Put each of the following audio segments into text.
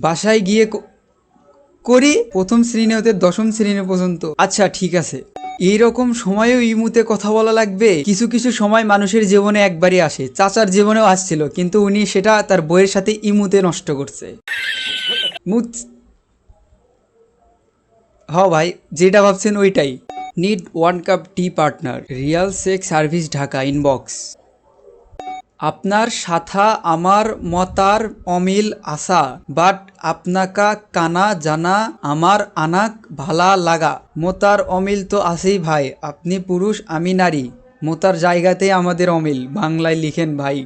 বাসায় গিয়ে করি, প্রথম শ্রেণী হতে দশম শ্রেণী পর্যন্ত। আচ্ছা ঠিক আছে, এইরকম সময়েও ইমুতে কথা বলা লাগবে? কিছু কিছু সময় মানুষের জীবনে একবারই আসে, চাচার জীবনেও আসছিল, কিন্তু উনি সেটা তার বইয়ের সাথে ইমুতে নষ্ট করছে। মুত হ ভাই, যেটা ভাবছেন ওইটাই। Need 1 cup tea partner, real sex service Dhaka inbox. আপনার সাথা আমার মতার অমিল আসা, বাট আপনাকা কানা জানা আমার আনাক ভালা লাগা। মোতার অমিল তো আছেই ভাই, আপনি পুরুষ আমি নারী, মোতার জায়গাতেই আমাদের অমিল, বাংলায় লিখেন ভাই।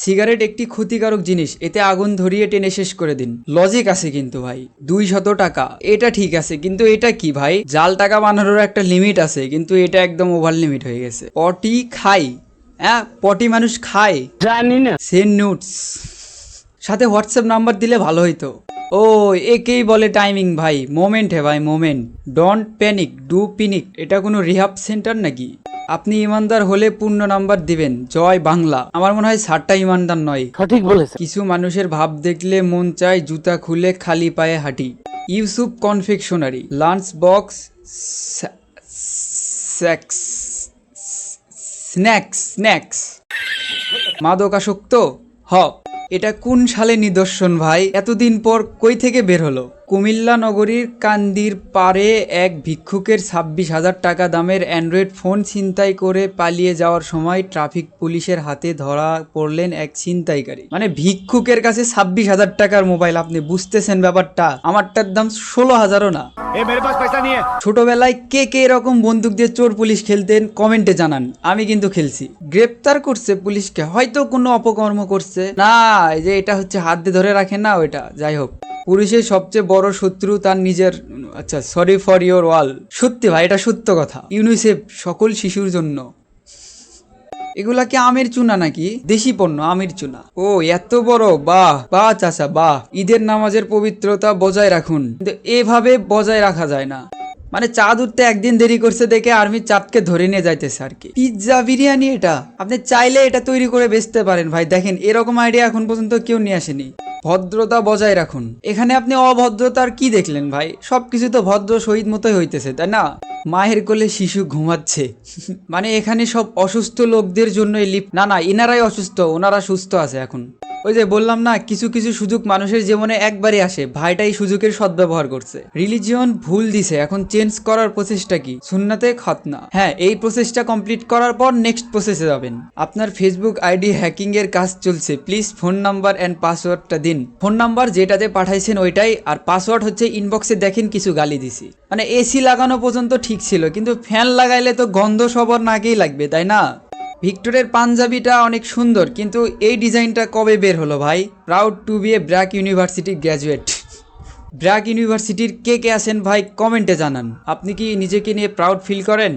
সিগারেট একটি ক্ষতিকারক জিনিস, এতে আগুন ধরিয়ে টেনে শেষ করে দিন। লজিক আছে কিন্তু ভাই, 200 টাকা এটা ঠিক আছে, কিন্তু এটা কি ভাই? জাল টাকা বানানোর একটা লিমিট আছে, কিন্তু এটা একদম ওভার লিমিট হয়ে গেছে। পটি খাই, হ্যাঁ পটি মানুষ খায়, জানি না। সেন্ড নোটস, সাথে হোয়াটসঅ্যাপ নাম্বার দিলে ভালো হইতো। ও একেই বলে টাইমিং ভাই, মোমেন্ট হে ভাই মোমেন্ট। ডোন্ট প্যানিক ডু পিনিক, এটা কোনো রিহাব সেন্টার নাকি? আপনি ইমানদার হলে পূর্ণ নাম্বার দিবেন, জয় বাংলা। আমার মনে হয় সারটা ইমানদার নয়। সঠিক বলেছে। কিছু মানুষের ভাব দেখলে মন চায় জুতা খুলে খালি পায়ে হাঁটি। Yusuf confectionery, lunch box, snacks. মাদকাসক্ত হ। এটা কোন সালে নিদর্শন ভাই? এতদিন পর কই থেকে বের হলো? কুমিল্লা নগরীর কান্দির পারে এক ভিক্ষুকের 26,000 টাকা দামের অ্যান্ড্রয়েড ফোন ছিনতাই করে পালিয়ে যাওয়ার সময় ট্রাফিক পুলিশের হাতে ধরা পড়লেন এক ছিনতাইকারী। মানে ভিক্ষুকের কাছে 26,000 টাকার মোবাইল, আপনি বুঝতেছেন ব্যাপারটা? আমারটার দাম 16,000ও না। ছোটবেলায় কে কে এরকম বন্দুক দিয়ে চোর পুলিশ খেলতেন কমেন্টে জানান, আমি কিন্তু খেলছি। গ্রেপ্তার করছে পুলিশকে, হয়তো কোনো অপকর্ম করছে না, এই যে এটা হচ্ছে হাত দিয়ে ধরে রাখে না ওইটা। যাই হোক, পুলিশের সবচেয়ে বড় শত্রু তার নিজের। আচ্ছা সরি ফর ইওর ওয়াল। সত্যি ভাই, এটা সত্য কথা। ইউনিসেফ সকল শিশুর জন্য। এগুলা কি আমের চুনা নাকি? দেশি পণ্য আমের চুনা। ও এত বড়, বাহ বাহ চাচা বাহ। ঈদের নামাজের পবিত্রতা বজায় রাখুন, কিন্তু এভাবে বজায় রাখা যায় না। মানে চাঁদ উঠতে একদিন দেরি করছে দেখে আর্মি চাঁদকে ধরে নিয়ে যাইতেছে আর কি। পিৎজা বিরিয়ানি, এটা আপনি চাইলে এটা তৈরি করে বেচতে পারেন ভাই। দেখেন এরকম আইডিয়া এখন পর্যন্ত কেউ নিয়ে আসেনি। ভদ্রতা বজায় রাখুন, এখানে আপনি অভদ্রতার কি দেখলেন ভাই? সবকিছু তো ভদ্র শহীদ মতোই হইতেছে, তাই না? মায়ের কোলে শিশু ঘুমাচ্ছে। মানে এখানে সব অসুস্থ লোকদের জন্যই না না, ইনারাই অসুস্থ, ওনারা সুস্থ আছে এখন। ওই যে বললাম না, কিছু কিছু সুযোগ মানুষের জীবনে একবারই আসে, ভাইটাই সুযোগের সদ্ব্যবহার করছে। রিলিজিয়ন ভুল দিছে, এখন চেঞ্জ করার প্রচেষ্টা কি? সুন্নাতে খতনা। হ্যাঁ, এই প্রসেসটা কমপ্লিট করার পর নেক্সট প্রসেসে যাবেন। আপনার ফেসবুক আইডি হ্যাকিং এর কাজ চলছে, প্লিজ ফোন নাম্বার এন্ড পাসওয়ার্ডটা দিন। ফোন নাম্বার যেটাতে পাঠাইছেন ওইটাই, আর পাসওয়ার্ড হচ্ছে ইনবক্সে দেখেন কিছু গালি দিছি। মানে এসি লাগানো পর্যন্ত ঠিক ছিল, কিন্তু ফ্যান লাগাইলে তো গন্ধ সবার নাকেই লাগবে, তাই না? ভিক্টরের পাঞ্জাবিটা অনেক সুন্দর, কিন্তু এই ডিজাইনটা কবে বের হলো ভাই? Proud to be a BRAC university graduate. BRAC ইউনিভার্সিটির কে কে আছেন ভাই কমেন্টে জানান। আপনি কি নিজেকে নিয়ে প্রাউড ফিল করেন?